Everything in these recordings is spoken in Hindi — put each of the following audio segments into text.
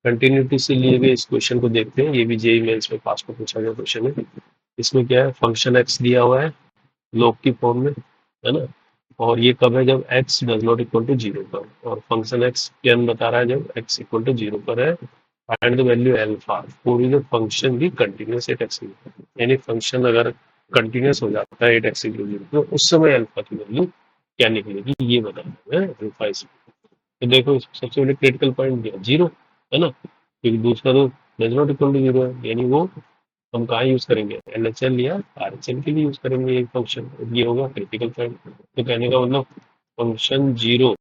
कंटिन्यूटी से लिए गए इस क्वेश्चन को देखते हैं। ये भी जेईई मेंस में पास को पूछा गया क्वेश्चन है। इसमें क्या है, फंक्शन एक्स दिया हुआ है लॉग की फॉर्म में, है ना, और ये कब है, जब x does not equal to 0 पर, और फंक्शन x n बता रहा है जब x इक्वल टू 0 पर है। Find the value alpha for the function भी कंटिन्यूअस एट x, यानी फंक्शन अगर कंटिन्यूअस हो जाता है एट x इक्वल टू 0 तो उस समय अल्फा की वैल्यू क्या निकलेगी, ये बताना है अल्फा इसमें। तो देखो सबसे पहले क्रिटिकल पॉइंट दिया 0, है ना, क्योंकि दूसरा तो डज नॉट इक्वल टू 0 है, यानी वो हम कहाँ यूज करेंगे, एलएचएल या आरएचएल के लिए यूज करेंगे ये फंक्शन। ये होगा क्रिटिकल पॉइंट। तो कहने का मतलब फंक्शन 0,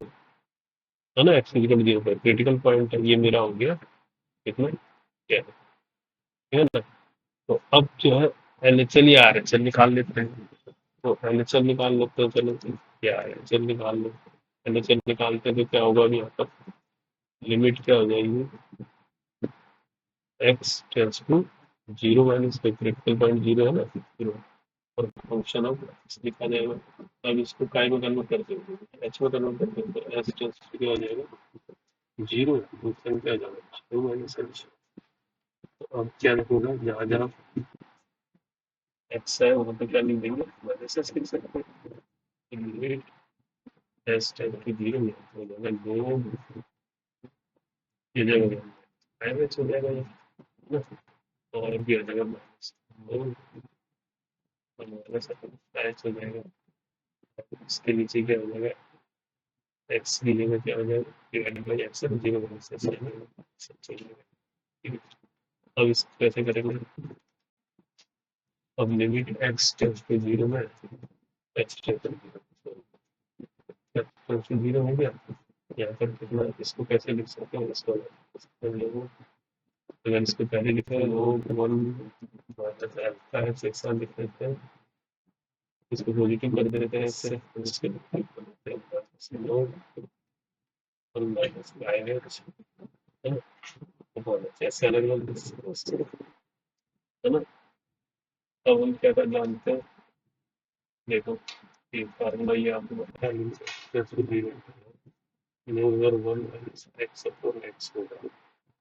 है ना, एक्स इक्वल 0 पर क्रिटिकल पॉइंट है, ये मेरा हो गया कितना, क्या है ना। तो अब जो है एलएचएल या आरएचएल निकाल लेते हैं। तो एलएचएल निकाल लेते हैं, चलो क्या एलएचएल निकाल लो। एलएचएल निकालते तो क्या होगा, यहाँ पर लिमिट क्या हो जाएगी, x tends to 0 minus critical point 0 है ना, 0, और फंक्शन ऑफ एक्स लिखा जाएगा। अब इसको काय में कन्वर्ट करते हैं, एच में कन्वर्ट करते हैं, तो एच टेंस टू क्या हो जाएगा 0, फंक्शन क्या हो जाएगा 0 माइनस एच। तो अब क्या होगा, जहाँ जहाँ एक्स है वहाँ पे क्या लिख देंगे, माइनस एच लिख सकते हैं। लिमिट एच टेंस टू 0 हो जाएगा दो, ये जगह माइनस हो जाएगा ये ना, और भी हो जाएगा माइनस दो, और माइनस एच हो जाएगा। इसके नीचे क्या हो जाएगा, एक्स की जगह क्या हो जाएगा, divided by x, 0 minus H जाएगा। अब इसको कैसे करेंगे, अब लिमिट एक्स टेंस टू 0 में एक्स टेंस टू 0 हो गया। यहाँ पर कितना, इसको कैसे लिख सकते हैं, इसको अगर इसको पहले लिखा है लोग 1 माइनस अल्फा है, एक साथ लिख देते हैं, इसको पॉजिटिव कर देते हैं, फिर इसके लोग 1 माइनस माइनस, है ना, ऐसे अलग अलग है ना। अब हम क्या कर जानते हैं, देखो ये फार्मूला ये आपको बताया, limit to 0 over 1 minus x upon x होगा।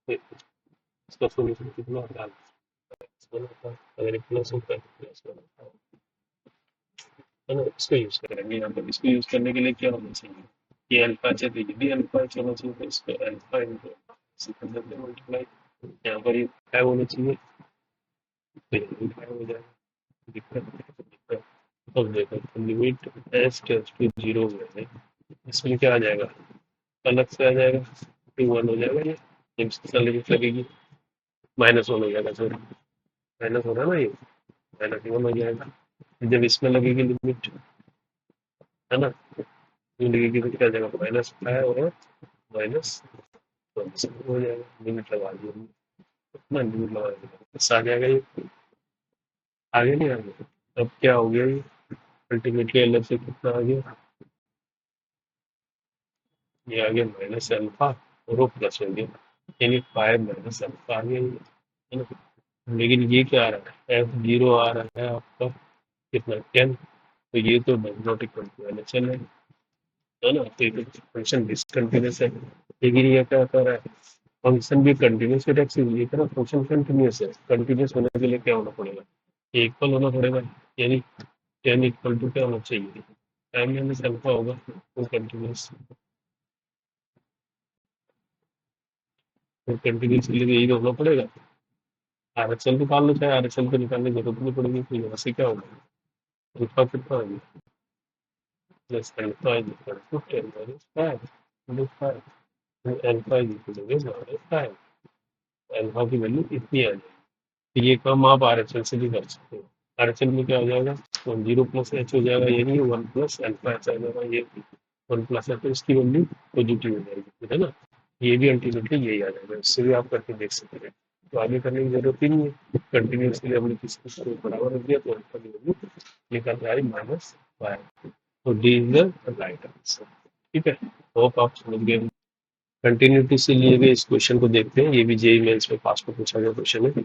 तो इसका सॉल्यूशन कितना होता है, अगर एक प्लस होता है तो प्लस होता है ना। इसको यूज करेंगे यहाँ पर। इसको यूज करने के लिए क्या होना चाहिए, ये अल्फा चाहिए तो ये भी अल्फा होना चाहिए, तो इसको अल्फा इंटू मल्टीप्लाई, यहाँ पर ये 5 होना चाहिए, तो ये भी 5 हो जाएगा। दिक्कत, अब देखो लिमिट एस टेंस टू 0 में इसमें क्या आ जाएगा, अलग से आ जाएगा, 2 1 हो जाएगा ये, जब इसकी लिमिट लगेगी माइनस 1 हो जाएगा, सॉरी माइनस हो रहा है ना, ये माइनस 1 हो जाएगा। जब इसमें लगेगी लिमिट, है ना, लगेगी तो क्या आ जाएगा, माइनस 5 और माइनस हो जाएगा, लिमिट लगा दी हमने, ना लिमिट लगा दी बस आ जाएगा ये, आगे नहीं आगे। अब क्या हो गया ये, अल्टीमेटली अलग से कितना आ गया, ये आ गया माइनस अल्फा और वो प्लस हो गया, यानी 5 माइनस अल्फा आ गया ये, है ना। लेकिन ये क्या आ रहा है, एफ 0 आ रहा है आपका कितना 10, तो ये तो does not equal to LHL है ना, तो ये फंक्शन डिसकंटिन्यूस है। लेकिन ये क्या कर रहा है, फंक्शन भी कंटिन्यूस है, ये कह रहा फंक्शन कंटिन्यूस है, कंटिन्यूस होने के लिए क्या होना पड़ेगा, इक्वल होना पड़ेगा, यानी 10 इक्वल टू क्या होना चाहिए, टाइम माइनस अल्फा होगा, तो कंटिन्यूस, तो कंटिन्यूस के लिए यही तो होना पड़ेगा। आरएचएल निकाल लो, चाहे आरएचएल को निकालने की जरूरत नहीं पड़ेगी, तो यहाँ से क्या होगा, अल्फा कितना आ गया, plus alpha is equal to 10 minus 5 into 5, alpha is equal to minus 5, alpha की वैल्यू इतनी आ जाएगी। तो ये काम आप आरएचएल से भी कर सकते हो। आरएचएल में क्या हो जाएगा, 0 प्लस एच हो जाएगा, यानी 1 प्लस अल्फा एच आ जाएगा, ये 1 प्लस एच, तो इसकी वैल्यू पॉजिटिव हो जाएगी, है ना। ये भी अल्टीमेटली यही आ जाएगा, इससे भी आप करके देख सकते हैं। तो आगे करने की जरूरत ही नहीं है, कंटिन्यूसली हमने किसी को बराबर रख दिया तो अल्फा की वैल्यू निकल आई माइनस 5। तो D is the right answer. ठीक है, होप आप समझ गए। कंटिन्यूटी से लिए गए इस क्वेश्चन को देखते हैं। ये भी जेईई मेंस में पास को पूछा गया क्वेश्चन है।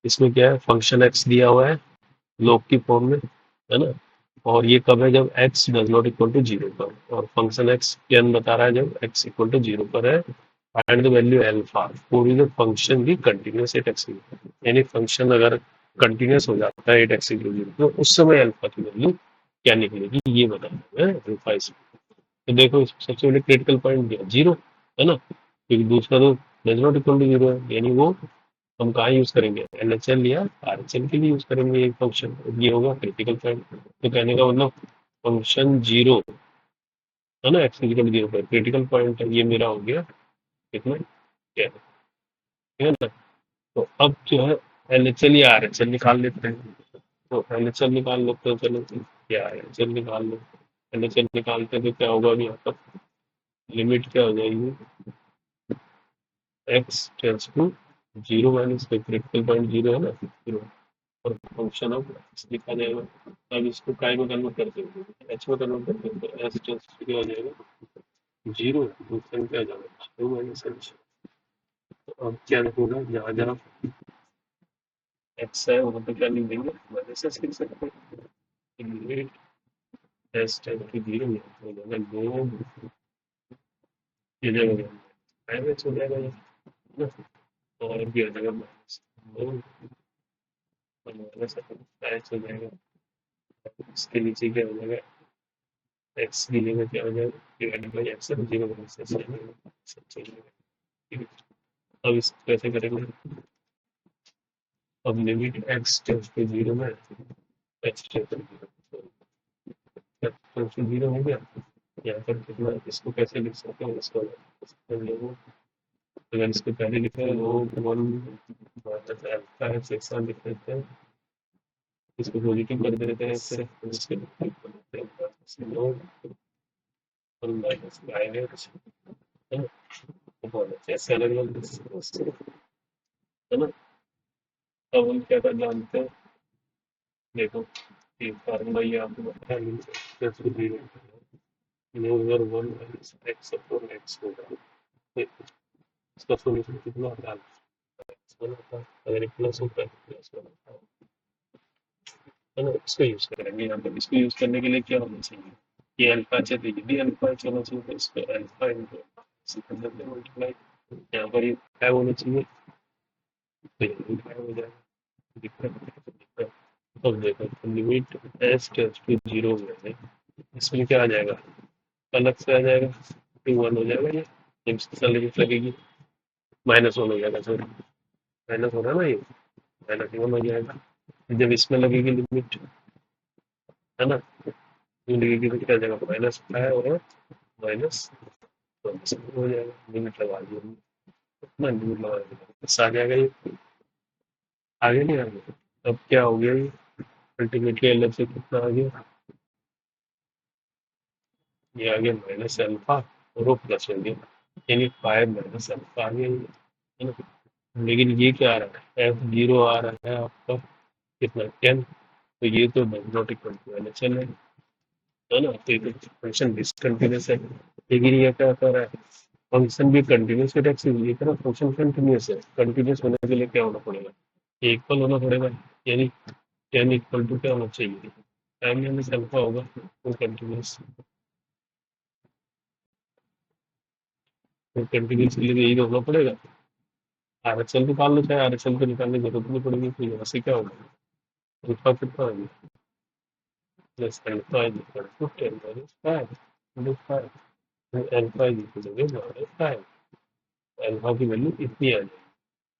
इसमें क्या है, फंक्शन एक्स दिया हुआ है लॉग की फॉर्म में, है ना, और ये कब है, जब x does not equal to 0 पर, और फंक्शन एक्स n बता रहा है जब एक्स इक्वल टू 0 पर है। Find the value alpha for the function भी कंटिन्यूस एट एक्स, यानी फंक्शन अगर कंटिन्यूस हो जाता है एट एक्स तो उस समय अल्फा की वैल्यू क्या निकलेगी ये बताना है अल्फा इस। तो देखो सबसे पहले क्रिटिकल पॉइंट दिया जीरो, है ना, क्योंकि दूसरा तो does not equal to zero है, यानी वो हम कहाँ यूज करेंगे एलएचएल या आरएचएल के लिए यूज करेंगे ये फंक्शन, ये होगा क्रिटिकल पॉइंट। तो कहने का मतलब फंक्शन जीरो है ना, एक्स इक्वल जीरो पर क्रिटिकल पॉइंट है, ये मेरा हो गया कितना क्या है ना। तो अब जो है एलएचएल या आरएचएल निकाल लेते हैं। तो एलएचएल निकाल लेते हैं, चलो क्या एलएचएल निकाल लो। एलएचएल निकालते हैं तो क्या होगा, यहाँ पर लिमिट क्या हो जाएगी, x tends to zero minus critical point zero है ना जीरो, और फंक्शन ऑफ एक्स लिखा जाएगा। अब इसको काय में कन्वर्ट करते हैं, एच में कन्वर्ट करते हैं, तो एच टेंस टू क्या हो जाएगा जीरो, फंक्शन क्या जाएगा जीरो माइनस एच। तो अब क्या होगा, जहाँ जहाँ एक्स है वहाँ पे क्या लिख देंगे माइनस एच लिख सकते हैं, limit h tends to zero हो जाएगा दो, ये जगह माइनस हो जाएगा ये ना, और भी हो जाएगा माइनस दो, माइनस एच हो जाएगा। इसके नीचे क्या हो जाएगा, एक्स की जगह क्या हो जाएगा divided by x, zero minus h ठीक है। अब इसको कैसे करेंगे, अब limit x tends to zero में x tends to zero, tends to zero हो गया। यहाँ पर कितना, इसको कैसे लिख सकते हैं, इसको अगर इसको पहले लिखे हैं लोग वन अल्फा है एक साथ लिख लेते हैं, इसको पॉजिटिव कर देते हैं, फिर इसके लोग वन माइनस माइनस है ना, ऐसे अलग अलग है ना। अब हम क्या कर जानते हैं, देखो ये फार्मूला ये आपको बताया plus zero over one minus x upon x होगा, तो इसका सॉल्यूशन कितना होता है, वन होता है, अगर ये प्लस होता है प्लस वन होता है ना। इसको यूज करेंगे यहाँ पर, इसको यूज करने के लिए क्या होना चाहिए, ये अल्फा चाहिए तो ये भी अल्फा होना चाहिए, तो इसको अल्फा इंटू मल्टीप्लाई, यहाँ पर ये फाइव होना चाहिए तो ये भी फाइव हो जाएगा, दिक्कत। अब देखो limit s tends to zero में इसमें क्या आ जाएगा, अलग से आ जाएगा टू वन हो जाएगा, ये इसकी लिमिट लगेगी माइनस वन हो जाएगा, सॉरी माइनस हो रहा है ना, ये माइनस वन हो जाएगा। जब इसमें लगेगी लिमिट है ना, ये लगेगी तो क्या आ जाएगा माइनस फाइव और माइनस हो जाएगा, लिमिट लगा दी हमने, कितना लिमिट लगा दिया बस आ जाएगा ये, आगे नहीं आगे। अब क्या हो गया ये अल्टीमेटली अलग से कितना आ गया, ये आ गया माइनस अल्फा और वो प्लस हो गया, यानी फाइव माइनस अल्फा आ गया ये, है ना। लेकिन ये क्या आ रहा है, एफ जीरो आ रहा है आपका कितना टेन, तो ये तो not equal to L H L है ना, तो ये फंक्शन डिसकंटिन्यूस है। लेकिन ये क्या कर रहा है, फंक्शन भी कंटिन्यूस के टैक्स ये करा, फंक्शन कंटिन्यूस है, कंटिन्यूस होने के लिए क्या होना पड़ेगा, इक्वल होना पड़ेगा, यानी टेन इक्वल टू क्या होना चाहिए, टाइम माइनस अल्फा होगा तो कंटिन्यूस, तो कंटिन्यूस के लिए यही होना पड़ेगा। आरएचएल निकाल लो, चाहे आरएचएल को निकालने की जरूरत नहीं पड़ेगी, तो यहाँ से क्या होगा अल्फा कितना होगा plus alpha is equal to ten minus five into five, alpha is equal to minus five, alpha की वैल्यू इतनी आ जाएगी।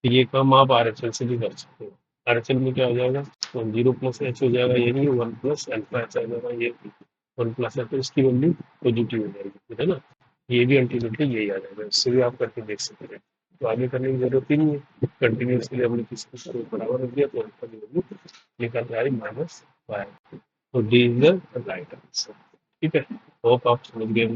तो ये काम आप आरएचएल से भी कर सकते हो, आरएचएल में क्या हो जाएगा वन जीरो प्लस एच हो जाएगा, यानी वन प्लस अल्फा एच आ जाएगा, ये वन प्लस एच इसकी वैल्यू पॉजिटिव हो जाएगी, है ना। ये भी अल्टीमेटली यही आ जाएगा, इससे भी आप करके देख सकते हैं। तो आगे करने की जरूरत ही नहीं है, कंटिन्यूसली हमने किसी को बराबर रख दिया तो अल्फा की वैल्यू निकल आई माइनस फाइव, तो D is the right answer. ठीक है, होप आप समझ गए।